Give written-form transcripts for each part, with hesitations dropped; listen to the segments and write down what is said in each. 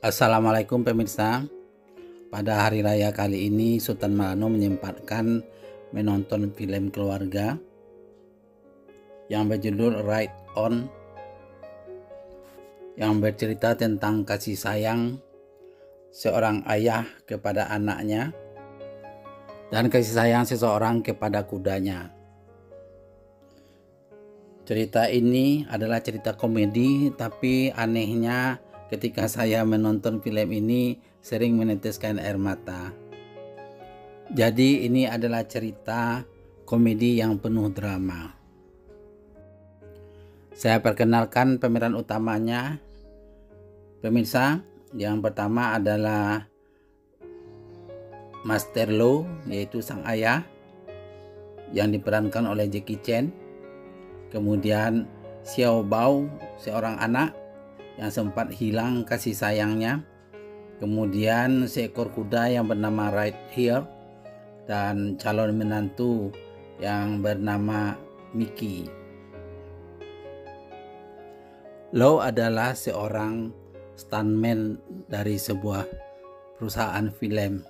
Assalamualaikum pemirsa. Pada hari raya kali ini Sultan Malango menyempatkan menonton film keluarga yang berjudul Ride On, yang bercerita tentang kasih sayang seorang ayah kepada anaknya dan kasih sayang seseorang kepada kudanya. Cerita ini adalah cerita komedi, tapi anehnya ketika saya menonton film ini sering meneteskan air mata. Jadi ini adalah cerita komedi yang penuh drama. Saya perkenalkan pemeran utamanya. Pemirsa, yang pertama adalah Master Lo, yaitu sang ayah yang diperankan oleh Jackie Chan. Kemudian Xiao Bao, seorang anak yang sempat hilang kasih sayangnya. Kemudian seekor kuda yang bernama Ride Here dan calon menantu yang bernama Mickey. Lo adalah seorang stuntman dari sebuah perusahaan film.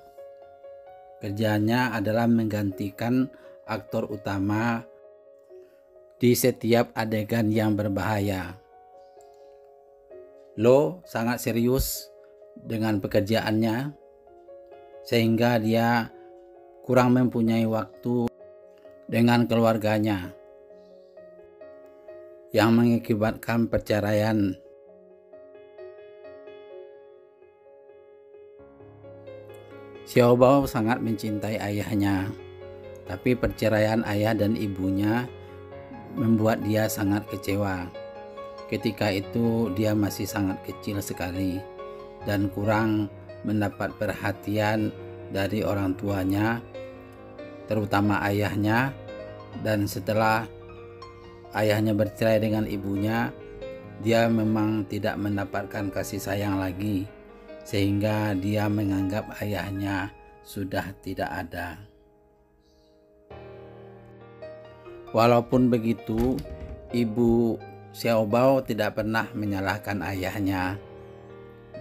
Kerjanya adalah menggantikan aktor utama di setiap adegan yang berbahaya. Lo sangat serius dengan pekerjaannya sehingga dia kurang mempunyai waktu dengan keluarganya, yang mengakibatkan perceraian. Xiao Bao sangat mencintai ayahnya, tapi perceraian ayah dan ibunya membuat dia sangat kecewa. Ketika itu dia masih sangat kecil sekali dan kurang mendapat perhatian dari orang tuanya, terutama ayahnya. Dan setelah ayahnya bercerai dengan ibunya, dia memang tidak mendapatkan kasih sayang lagi, sehingga dia menganggap ayahnya sudah tidak ada. Walaupun begitu, ibu Xiao Bao tidak pernah menyalahkan ayahnya.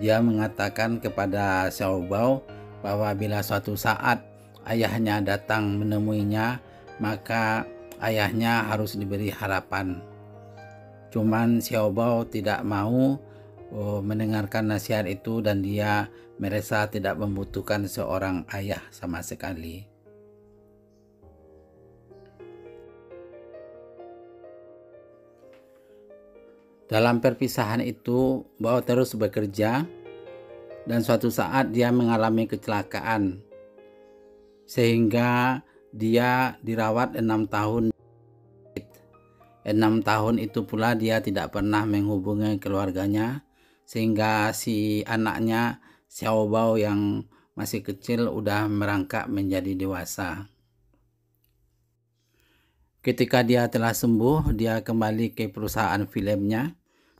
Dia mengatakan kepada Xiao Bao bahwa bila suatu saat ayahnya datang menemuinya, maka ayahnya harus diberi harapan. Cuman Xiao Bao tidak mau mendengarkan nasihat itu dan dia merasa tidak membutuhkan seorang ayah sama sekali. Dalam perpisahan itu, Bao terus bekerja dan suatu saat dia mengalami kecelakaan sehingga dia dirawat 6 tahun. 6 tahun itu pula dia tidak pernah menghubungi keluarganya, sehingga si anaknya Xiao Bao yang masih kecil udah merangkak menjadi dewasa. Ketika dia telah sembuh, dia kembali ke perusahaan filmnya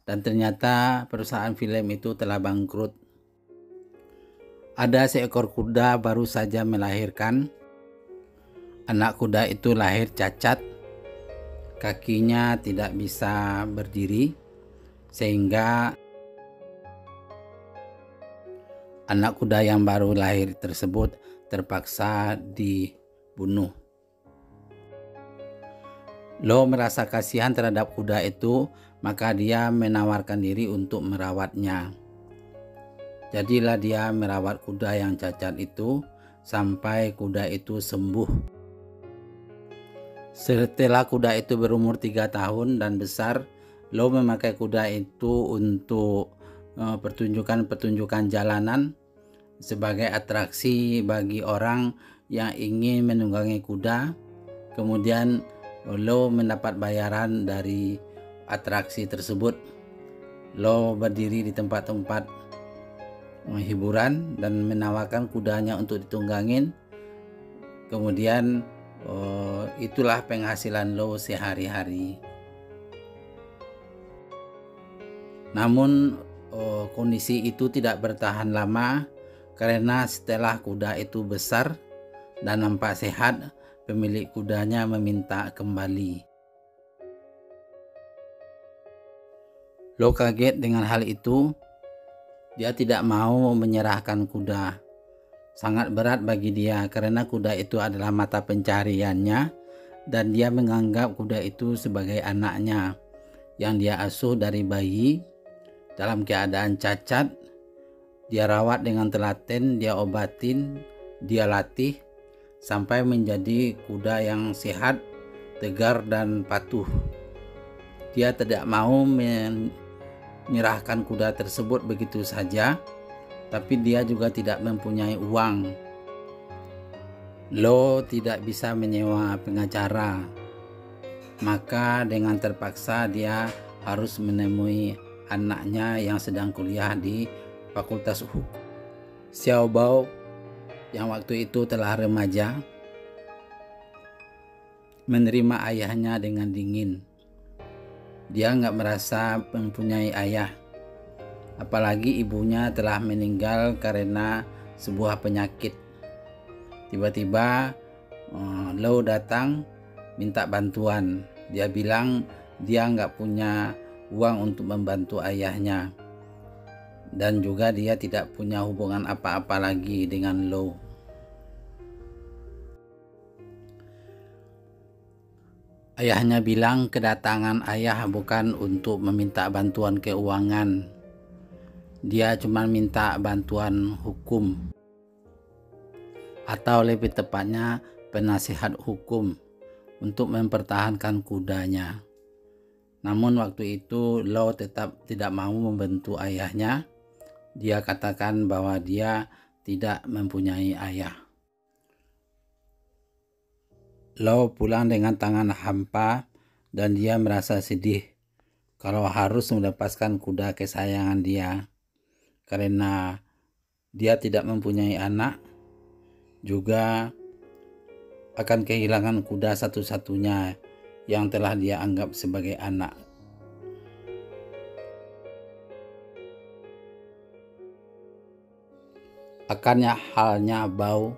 dan ternyata perusahaan film itu telah bangkrut. Ada seekor kuda baru saja melahirkan. Anak kuda itu lahir cacat, kakinya tidak bisa berdiri, sehingga anak kuda yang baru lahir tersebut terpaksa dibunuh. Lo merasa kasihan terhadap kuda itu, maka dia menawarkan diri untuk merawatnya. Jadilah dia merawat kuda yang cacat itu sampai kuda itu sembuh. Setelah kuda itu berumur 3 tahun dan besar, Lo memakai kuda itu untuk pertunjukan-pertunjukan jalanan sebagai atraksi bagi orang yang ingin menunggangi kuda. Kemudian Lo mendapat bayaran dari atraksi tersebut. Lo berdiri di tempat-tempat hiburan dan menawarkan kudanya untuk ditunggangin. Kemudian itulah penghasilan Lo sehari-hari. Namun kondisi itu tidak bertahan lama, karena setelah kuda itu besar dan nampak sehat, pemilik kudanya meminta kembali. Lo kaget dengan hal itu Dia tidak mau menyerahkan kuda. Sangat berat bagi dia karena kuda itu adalah mata pencahariannya dan dia menganggap kuda itu sebagai anaknya yang dia asuh dari bayi dalam keadaan cacat. Dia rawat dengan telaten, dia obatin, dia latih sampai menjadi kuda yang sehat, tegar dan patuh. Dia tidak mau menyerahkan kuda tersebut begitu saja, tapi dia juga tidak mempunyai uang. Lo tidak bisa menyewa pengacara, maka dengan terpaksa dia harus menemui anaknya yang sedang kuliah di Fakultas Hukum. Xiao Bao yang waktu itu telah remaja menerima ayahnya dengan dingin. Dia nggak merasa mempunyai ayah, apalagi ibunya telah meninggal karena sebuah penyakit. Tiba-tiba Lo datang minta bantuan. Dia bilang dia nggak punya uang untuk membantu ayahnya, dan juga dia tidak punya hubungan apa-apa lagi dengan Lo. Ayahnya bilang kedatangan ayah bukan untuk meminta bantuan keuangan. Dia cuma minta bantuan hukum, atau lebih tepatnya penasihat hukum untuk mempertahankan kudanya. Namun waktu itu Lo tetap tidak mau membantu ayahnya. Dia katakan bahwa dia tidak mempunyai ayah. Lo pulang dengan tangan hampa dan dia merasa sedih kalau harus melepaskan kuda kesayangan dia karena dia tidak mempunyai anak, juga akan kehilangan kuda satu-satunya yang telah dia anggap sebagai anak. Akannya halnya Bao,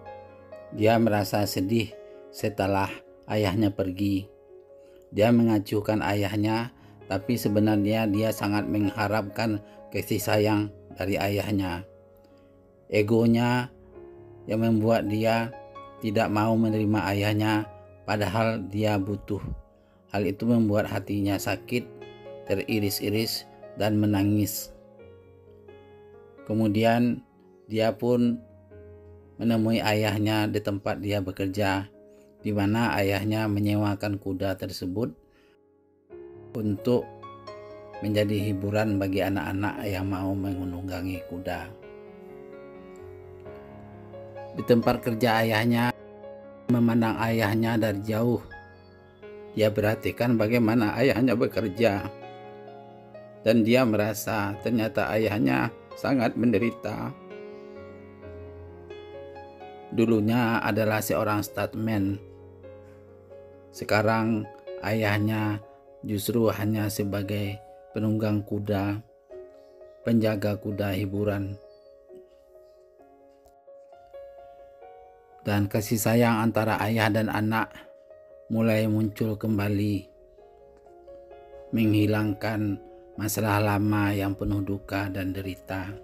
dia merasa sedih setelah ayahnya pergi. Dia mengacuhkan ayahnya, tapi sebenarnya dia sangat mengharapkan kasih sayang dari ayahnya. Egonya yang membuat dia tidak mau menerima ayahnya, padahal dia butuh. Hal itu membuat hatinya sakit, teriris-iris, dan menangis. Kemudian dia pun menemui ayahnya di tempat dia bekerja, di mana ayahnya menyewakan kuda tersebut untuk menjadi hiburan bagi anak-anak yang mau menunggangi kuda. Di tempat kerja ayahnya, memandang ayahnya dari jauh. Dia perhatikan bagaimana ayahnya bekerja, dan dia merasa ternyata ayahnya sangat menderita. Dulunya adalah seorang stuntman. Sekarang ayahnya justru hanya sebagai penunggang kuda, penjaga kuda hiburan. Dan kasih sayang antara ayah dan anak mulai muncul kembali, menghilangkan masalah lama yang penuh duka dan derita.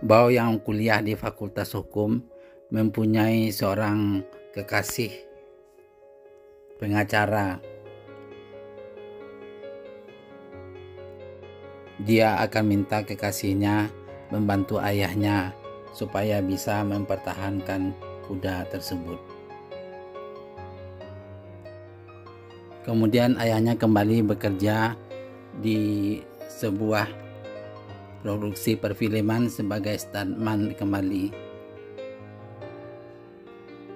Bao yang kuliah di Fakultas Hukum mempunyai seorang kekasih pengacara. Dia akan minta kekasihnya membantu ayahnya supaya bisa mempertahankan kuda tersebut. Kemudian ayahnya kembali bekerja di sebuah produksi perfilman sebagai stuntman kembali.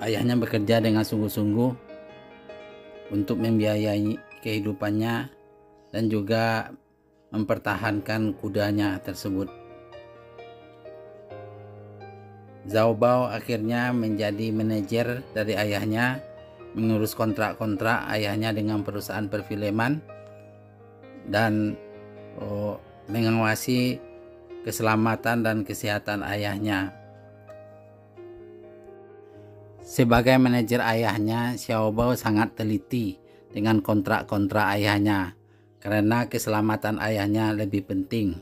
Ayahnya bekerja dengan sungguh-sungguh untuk membiayai kehidupannya dan juga mempertahankan kudanya tersebut. Xiao Bao akhirnya menjadi manajer dari ayahnya, mengurus kontrak-kontrak ayahnya dengan perusahaan perfilman dan mengawasi keselamatan dan kesehatan ayahnya. Sebagai manajer ayahnya, Xiao Bao sangat teliti dengan kontrak-kontrak ayahnya karena keselamatan ayahnya lebih penting.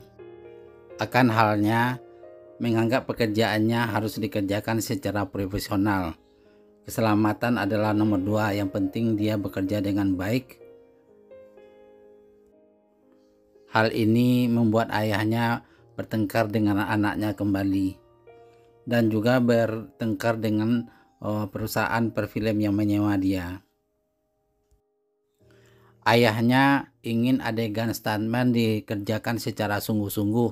akan halnya menganggap pekerjaannya harus dikerjakan secara profesional. Keselamatan adalah nomor 2, yang penting dia bekerja dengan baik. Hal ini membuat ayahnya bertengkar dengan anaknya kembali, dan juga bertengkar dengan perusahaan perfilm yang menyewa dia. Ayahnya ingin adegan stuntman dikerjakan secara sungguh-sungguh,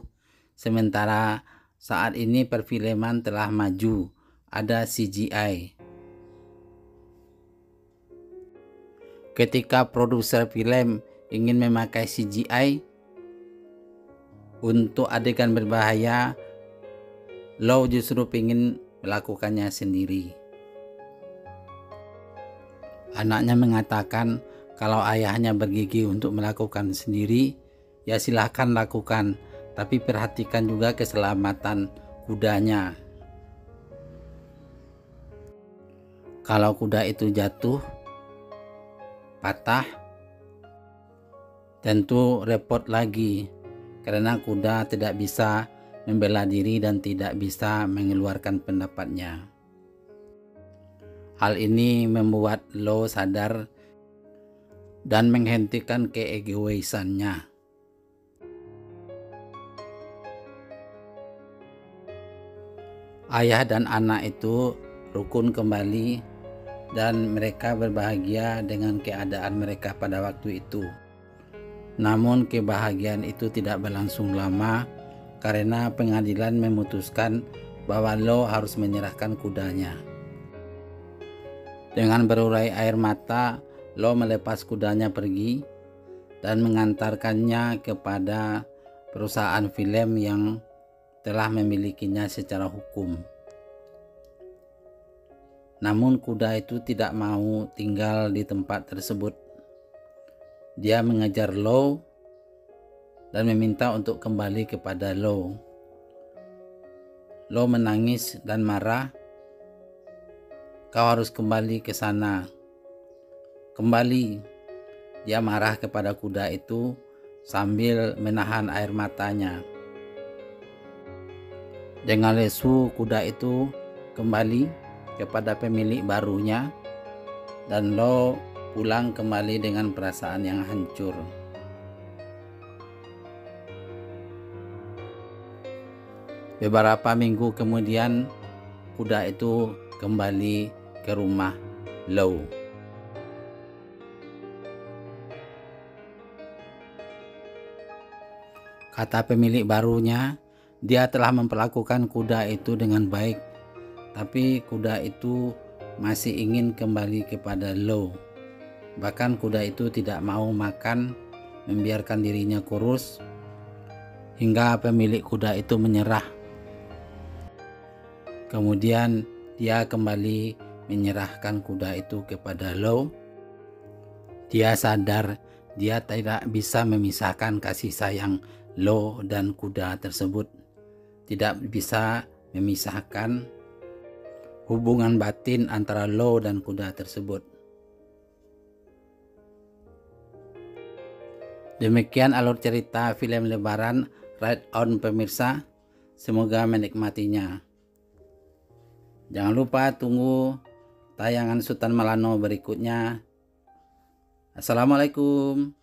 sementara saat ini perfilman telah maju, ada CGI. Ketika produser film ingin memakai CGI untuk adegan berbahaya, Law justru ingin melakukannya sendiri. Anaknya mengatakan kalau ayahnya bergigi untuk melakukan sendiri, ya silahkan lakukan, tapi perhatikan juga keselamatan kudanya. Kalau kuda itu jatuh, patah, tentu repot lagi, karena kuda tidak bisa membela diri dan tidak bisa mengeluarkan pendapatnya. Hal ini membuat Law sadar dan menghentikan keegoisannya. Ayah dan anak itu rukun kembali dan mereka berbahagia dengan keadaan mereka pada waktu itu. Namun kebahagiaan itu tidak berlangsung lama karena pengadilan memutuskan bahwa Law harus menyerahkan kudanya. Dengan berurai air mata, Law melepas kudanya pergi dan mengantarkannya kepada perusahaan film yang telah memilikinya secara hukum. Namun kuda itu tidak mau tinggal di tempat tersebut. Dia mengejar Law dan meminta untuk kembali kepada Law. Law menangis dan marah. "Kau harus kembali ke sana. Kembali." Dia marah kepada kuda itu sambil menahan air matanya. Dengan lesu, kuda itu kembali kepada pemilik barunya dan Law pulang kembali dengan perasaan yang hancur. Beberapa minggu kemudian, kuda itu kembali ke rumah Law. Kata pemilik barunya, dia telah memperlakukan kuda itu dengan baik, tapi kuda itu masih ingin kembali kepada Law. Bahkan kuda itu tidak mau makan, membiarkan dirinya kurus, hingga pemilik kuda itu menyerah. Kemudian dia kembali menyerahkan kuda itu kepada Law. Dia sadar dia tidak bisa memisahkan kasih sayang Law dan kuda tersebut. Tidak bisa memisahkan hubungan batin antara Law dan kuda tersebut. Demikian alur cerita film Lebaran Ride On pemirsa. Semoga menikmatinya. Jangan lupa tunggu tayangan Sultan Malanno berikutnya. Assalamualaikum.